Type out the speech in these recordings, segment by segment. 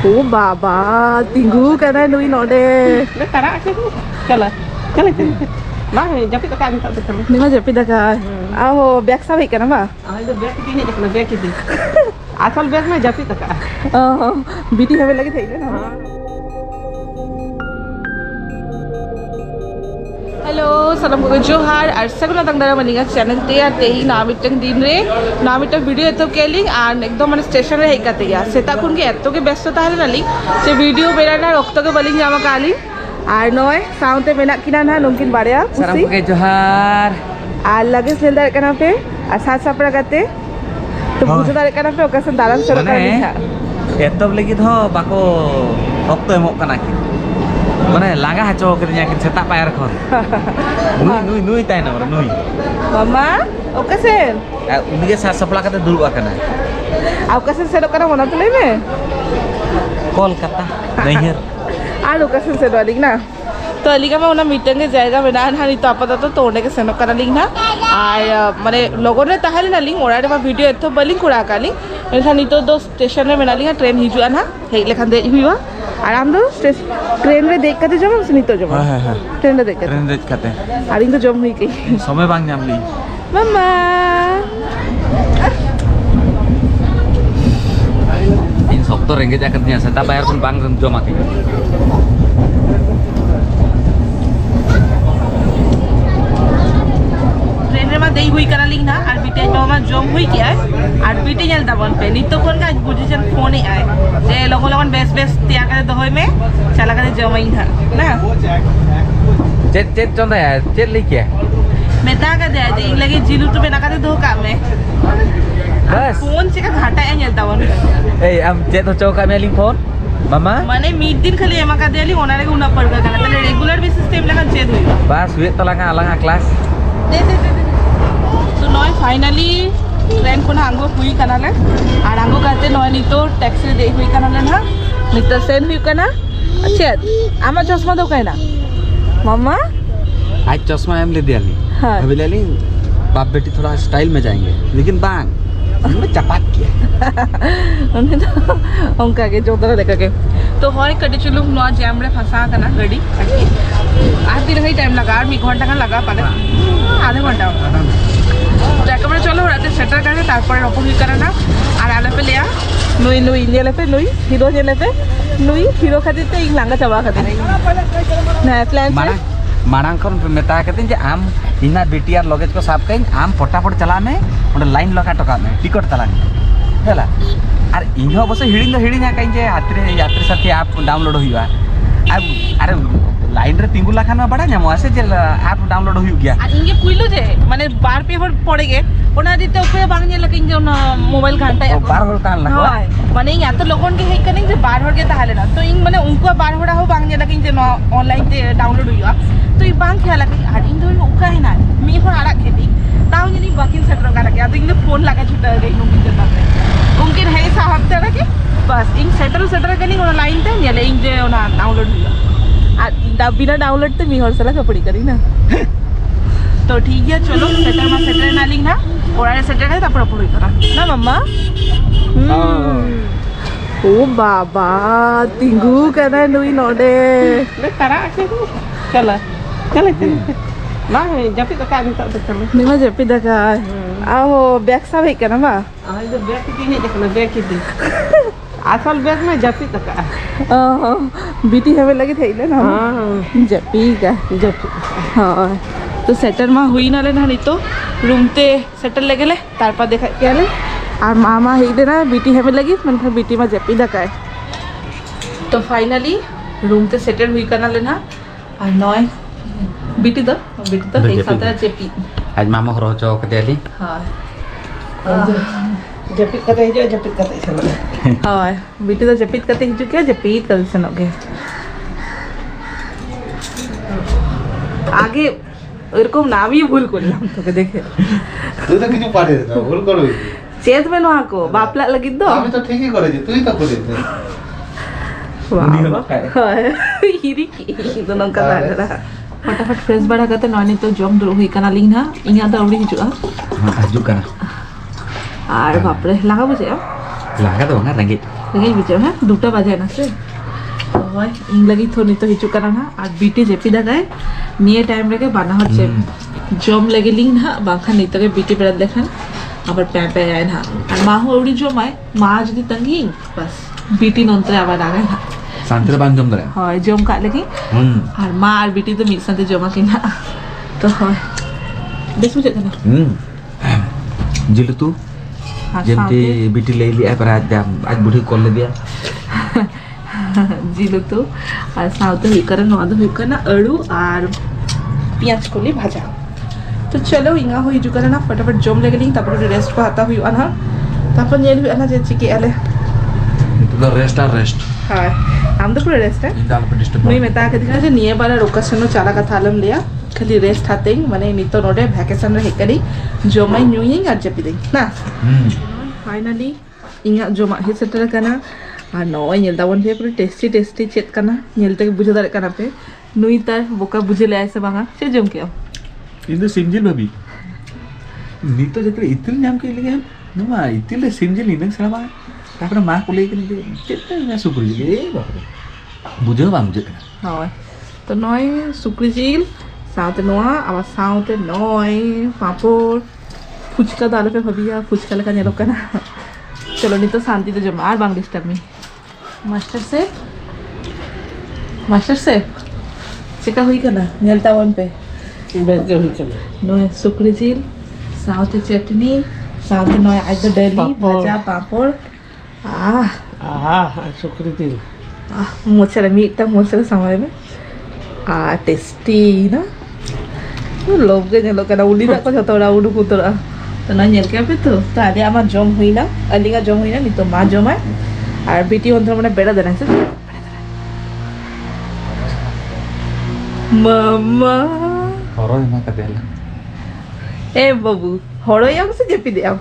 ओ बाबा tinggu kana nui node tarak ke chala nah japit tekan tak tekan ni mah japit dah kan aho bag sawi kana ba itu bag ini nak bag ini asal bag mah japit tekan BT हमें लगे थे ना hello सलाम को जोहार और सगुना तंगदारा मनिंगा channel ते या तेही नामिटंग दिन रे नामिटंग वीडियो एतो केलिंग और एकदम मन स्टेशन रे हेकाते या सेता कुन के एतो के व्यस्तता हले नाली से वीडियो बेराना रक्त के बलिंग जामा काली और नय साउंड ते मेना किना ना नमकीन बाड़या सलाम को जोहार और लगे सेंदर कना पे और साथ सापड़ा गाते तो बुझो दारे कना पे ओकासन दालान सरो कानी था एतो लगी हो बाको रक्त एमोक कना कि माने लागा हाचो करिया कि सेता पायर खन नुई नुई ताई ना नुई मामा ओकासन उनके साथ सपला कते दुलवा कना ओकासन सेरो कना मना तो ले में कोलकाता नैहर आ ओकासन सेरो लिख ना तो अलीगा में उना मीटिंग के जाएगा में ना हानि तो आपदा तो तोड़ने के सेनो करा लिख ना और माने लोगों ने ताहले ना लिंक ओराडे बा वीडियो एतो बलिंग कुड़ा काली मेरा नी तो दो स्टेशन में मेना लिंगा ट्रेन हिजुआ ना हेक लेखान दे हुआ और हम दो ट्रेन रे देख कते जम से नी तो जम हां ट्रेन रे देख कते और इन तो जम हुई के समय बांग जाम ली मम्मा इन सब तो रेंगे जाकर दिया सेता पायर पन बांग जमा के दे हुई करा लिंग ना और बीटे मामा जम हुई क्या है और बीटे जल दबन पे नी तो कोन का पोजीशन फोन ही आए जे लोगों लोगन बेस तिया करे दहोय में चला करे जमाई था ना चेत चंदा है चेत लिखिए मेता का दे जे इन लगे जिलू तो बेना करे दो काम में बस फोन से का घाटा है जल दबन ए हम चेत हो चौका में लिंक फोन मामा माने मीट दिन खाली एमा का देली ओनारे को उना पड़गा kana तले रेगुलर बेसिस टाइम लगा चेत हुई बस वे तो लगा अलग क्लास दे तो नॉय फाइनली ट्रेन को ना आंगो हुई कनाले और आंगो कहते नॉय नी तो टैक्सी दे हुई कनाले ना नित सेन हुई कना अच्छा आमा चश्मा दो कहना मम्मा आज चश्मा एम ले दिया ली हाँ अभी ले ली बाप बेटी थोड़ा स्टाइल में जाएंगे लेकिन बांग हमने चपात किया उन्हें तो उनका के जो तरह देखा के तो हर कटे चलो नॉ जैम रे फंसा कना गाड़ी आज दिन ही टाइम लगा 1 घंटा का लगा पाले आधे घंटा तो একবারে চলো রাতে সেটার কাছে তারপরে অপোজিট করে না আর আলাপে লিয়া নুই নুই নিলেপে নুই হিরো নিলেপে নুই হিরো খাতিতে ই লাঙ্গা চাবা খাতে না প্ল্যান माना मानांग खन मेता कहते जे आम इना बेटी आर लगेज को साफ कहीं आम फटाफट चला में ओंडे लाइन लगा टका में टिकट तला हैला आर इहो बस हिड़ी कहीं जे यात्री साथी ऐप डाउनलोड हुआ अरे लाइन रे तिंगु लाखान में बड़ा जामो आसे जे ऐप डाउनलोड हुई गया আর ইনকে পুইলো যে মানে বার পেপার পড়ে গে ওনা দিতে উপরে বাংলা লাগে ইনকে মোবাইল ঘাটায় बार होल तान लगा হয় মানে ইন এত লোকন কে হেক করেন যে বার হগে তাহলে না তো ইন মানে উনকো বার হড়া हो বাংলা লাগে যে অনলাইন তে ডাউনলোড हुआ তো ই বাং খেলা লাগে আর ইন ধরে উকাই না মি হর আড়া খেলি তাও জানি বাকিন সেটর का লাগে আর ইন ফোন লাগা ছুটা গই নুকি তে তাতে उनके है साहब तेरा के बस इन सेटल के नहीं लाइन ते नेले इन जे ओना डाउनलोड हुआ आ बिना डाउनलोड ते मिहर सला कपड़ी करी ना तो ठीक है चलो सेटर ना लिंग ना ओरा सेटर है तापर अपलोड करा ना मम्मा ओ बाबा tinggu kana nui node tarak ke chala nah japit tekan tak tekan ni mah japit dah kan aho bag sawi kana ba itu bag ini nak bag ini asal bag mah japit tekan BT हमें लगे थे ना जपी का हाँ तो shutter में हुई ना लेना नहीं तो रूम ते सेटर लगे ले तारपा देखा क्या ले और मामा ही देना बीटी हमें लगी मन फिर बीटी में जपी दकाए तो फाइनली रूम ते सेटर हुई करना लेना और नॉय बीटी तो एक साथ जपी आज मामा को रोचो के देली हाँ japit kata hijau japit kata sana हाँ बीटी तो जपित करते ही चुके जपीत कर सनोगे आगे এরকম নামই ভুল করলাম তোকে দেখে তুই তো কিছু পাঠিয়ে দে ভুল করবি চেত মে নহাকো বাপলা লাগিত দো আমি তো ঠিকই করেছি তুই তো করিস हिरी की तो नंका लाडरा फटाफट फ्रेश बड़ा करते नॉनी तो जॉब दो हुई कना लिंग ना इना दा उड़ी हिजुआ हां हिजु कना आर बाप रे लगा बुझे laga tuh nggak lagi lagi bijak ha duta baje na se hoy ing lagi thoni to hicu kana na ar biti jepi dagai niye time reke bana hocche jom lagi ling na bangkhan nitoke biti berat dekhan abar pe ay na ar ma ho uri jomai ma jodi tangi bas biti nontre abar dagai na Santre bang jom dare. hoy jom ka lagi ar ma ar biti to mid sante joma kina to hoy bes bijak kana Jilu tu जेमती बिटी ले लिया पर आज बुढ़ी call ले दिया जिलो तो और साउथ हुई करना नॉर्थ हुई करना अड़ू और प्याज को ले भाजा तो चलो इंगा हुई जो करना फटाफट जम लगे लिंग तब रेस्ट को आता हुई अना तब ये भी अना जे चिके आले तो रेस्ट हां हम तो पूरा रेस्ट है इंदाल पर डिस्टर्ब नहीं मैं ता के दिखा जे निये बारा लोकेशन चाला का थालम लिया खाली रेस्ट हाते माने नितो नोडे वैकेशन रे हेकरी जमाई न्यूइंग और जपी दे ना फाइनली इंगा जमा हे सेटर कना আর নয় নেল দাবন পে পুরো টেস্টি চেত কানা নেল থেকে বুঝে দাঁড়ে কানা পে নুই তার বোকা বুঝে লে আইছে বাঙা সে জম কে इंदु सिंजिल भाभी नीतो जतरे इतिल नाम के लगे नुमा इतिल सिंजिल इनक सलामा तापर मा को लेके चेते ना सुकुरी ए बाप रे बुझो बा मुझे হয় তো নয় শুকরি জিল সাথে নোয়া আবার সাথে নয় পাপড় ফুচকা দালে পে ভাবিয়া ফুচকা লেখা নেল কানা চলো নি তো শান্তিতে জমা আর বাংলিশ টামি मास्टर शेफ चिका हुई करना नेलता वन पे बेचे हुई चले नोए सुकरी झील साउथ चटनी साउथ नोए आज तो डेली भाजा पापड़ शुक्र दिल मोचरा मीटा मोचरा समय में टेस्टी ना लोग के लोग का उली दा को जतोरा उडु कुतरा तो ना नेल के पे तो आदि आमा जम हुई ना अलिगा जम हुई ना नी तो मा जमाय আর বিটি অন্তর মানে বেড়া দেন আছে মামা हरो मा का देला এ বাবু হড়ই আমছে জেপি দেও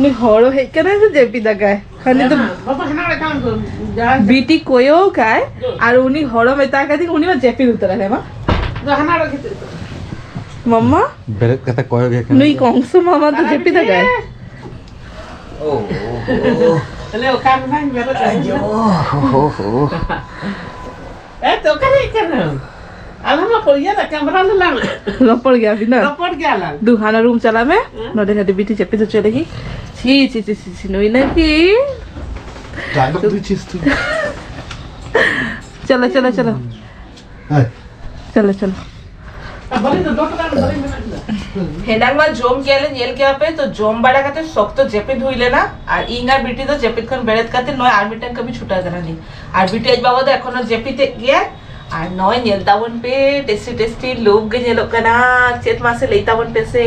নি হড় হে কেন আছে জেপি দাগায় খালি তো बाबा खाना काम कर जा বিটি কইও কায় আর উনি হড় মেতা কাদি উনি মা জেপি উতরা হে মা खाना रखे মাম্মা बेरे कता कोयो गे নুই কংস মামা তো জেপি দাগায় ओ ले काम नहीं मेरा चाहिए हो तो करे करना अलमा को ये ना कैमरा ले ला লপড় গিয়া বিনা रपड़ गया ला দুখানা রুম চালামে নদে খাদি বিটি জেপি তো চলে গি ছি ছি ছি ছি নই নাকি डायलॉग दिছিস তুই চলো চলো চলো হ্যাঁ চলো চলো बोले तो दो टका बोले मैं হেডাংমা জম গেলে নেল কে আপে তো জম বাড়া কাতে শক্ত জেপে ধুইলে না আর ইঙ্গার বিটি তো জেপিত খন বেরেত কাতে নয় আর্মিটান কবি ছুটা জানা নি আর বিটি আজ বাবা তো এখনো জেপিতে গিয়া আর নয় নেল দাবন পে টেস্টি লোক গে নেল কানা চেত মাসে लेतावन पे से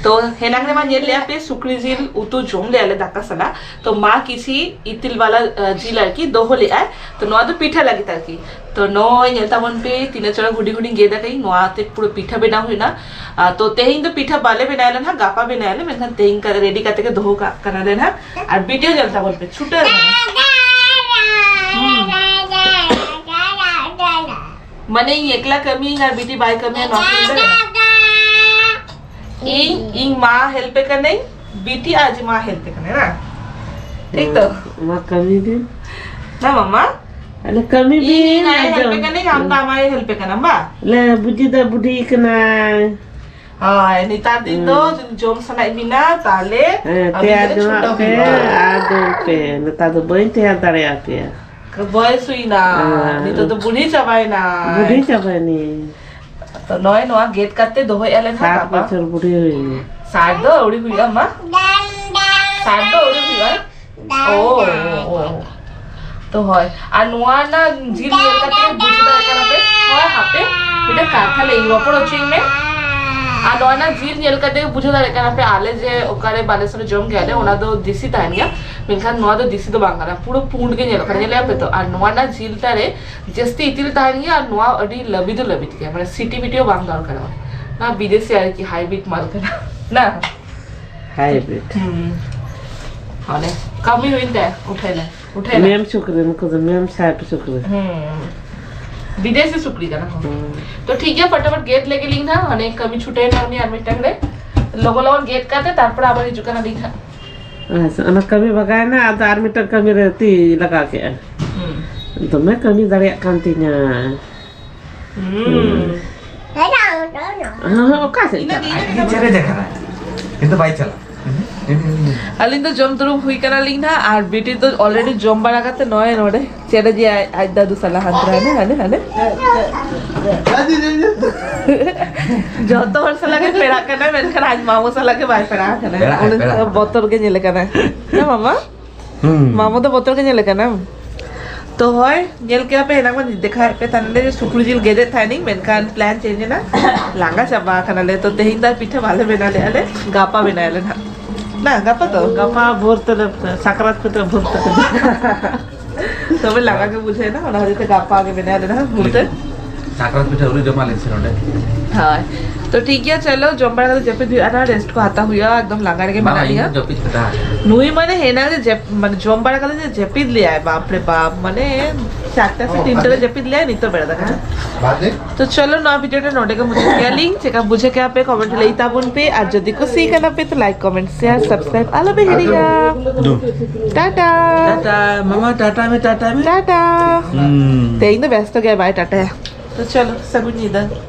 तो हेनांग ने मा नेल ले पे सुकरी जिल उतु जम ले आले दाका सला तो मां किसी इतिल वाला जिल আর কি दोहो ले आए तो नवा तो पीठा लगी तार की तो नय नेलतावन पे तीन चढ़ा गुडी गुडी गे दा कई नवाते पूरा पीठा बेना हुई ना तो तेहिं तो पीठा बाले बनायले ना गापा बनायले मेनखान तेहिं का रेडी करते के दोहो का करले ना और वीडियो जलता बोल पे छूटे मने एकला कमी और बीटी बाय कमी नौकरी दे इंग मां हेल्प करने बीटी आज मां हेल्प करने ना ठीक तो मां कमी भी ना मम्मा अरे कमी भी ना हेल्प करने हम तो हमारे हेल्प करना बा ले बुद्धि दा बुद्धि कना ini tadi tuh jom sana ibina tale te ada pe neta do bem te ada ya pe ke boy suina ni to budi cabai na बुढ़ी चाहे नी तो नय नवा गेट काते दो एले था 7 बছর बुढ़ी हुई साड दो उड़ी हुई अम्मा साड दो उड़ी हुई ओ तो হয় আর নোয়া না জিল गेट काते बुझी दा करा पे হয় হাপে এটা কাঠা লে ওপর হচ্ছে মে আর নয় না জিল নেল কাতে বুঝে দাঁড়ে কেন আপনি আলে যে ওকারে বালেশ্বরে জম গেলে ওনা তো দিশি তানিয়া মেনখান নোয়া তো দিশি তো বাঙালা পুরো পুন্ড কে নেল কানে নেলে আপে তো আর নোয়া না জিল তারে জেস্তি ইতিল তানিয়া আর নোয়া অডি লবিদ লবিদ কে মানে সিটি ভিডিও বাং দরকার না বিদেশি আর কি হাইব্রিড মাল কেনা না हाइब्रिड মানে কমই হইতে উঠাইলে मेम शुक्र को मेम साहब शुक्र विदेशी सुकड़ी का ना तो ठीक है फटाफट गेट लेके लिंक ना अनेक कमी छुटे ना उन्हें आर्मी टंग रे लोगों लोगों गेट काटे तारपर आबार हिजुका ना लिखा Anak kami bagaimana ada armitan kami reti laka ke. Itu me kami dari kantinya. Oka sih. ছেড়ে দেখা না কিন্তু বাইক চালা अलिंग तो जम तुरु हुई करा लिंग ना आर बेटी तो ऑलरेडी जम बड़ा करते नॉय नोडे चेरे जी आज दादू सलाह हंतरा है हने जो तो वर्ष लगे पेड़ा करना मैंने कहा आज मामू सा लगे भाई पेड़ा करना उन्हें बोतल के नीले करना ना मामा मामू तो बोतल के नीले करना तो होय जेल के पे ना मन देखा पे तंदे सुकुरी जिल गेदे था नहीं मैंने कहा प्लान चेंज ना लांगा चबा करना ले तो देहिंदा पीठे वाले बना ले अले गापा बना ले ना गापा तो Gapa burte sakrat pita burte. तो मैं लगा के पूछे ना उन्होंने तो गापा आगे बना लेना बोलते সাকরাত পিঠা উনি জমা লেছে ওটা हाँ तो ठीक है चलो जम्बा का जब भी ना रेस्ट को आता हुआ एकदम लगा के बना लिया জপি পিঠা নুই মানে है ना जब মানে জম্বার का जपिद लिया है बाप रे बाप মানে 4টা से 3টা जपिद लिया नहीं तो बेड़ा था बादे तो चलो ना वीडियो नोटे का मुझे क्या लिंक चेक बुझे क्या पे कमेंट ले ताबुन पे और जदी को सी करना पे तो लाइक कमेंट शेयर सब्सक्राइब आलो बेहरिया टाटा টাটা মামা টাটা में टाटा तेईन तो व्यस्त हो गया बाय टाटा तो चलो सगुन इधर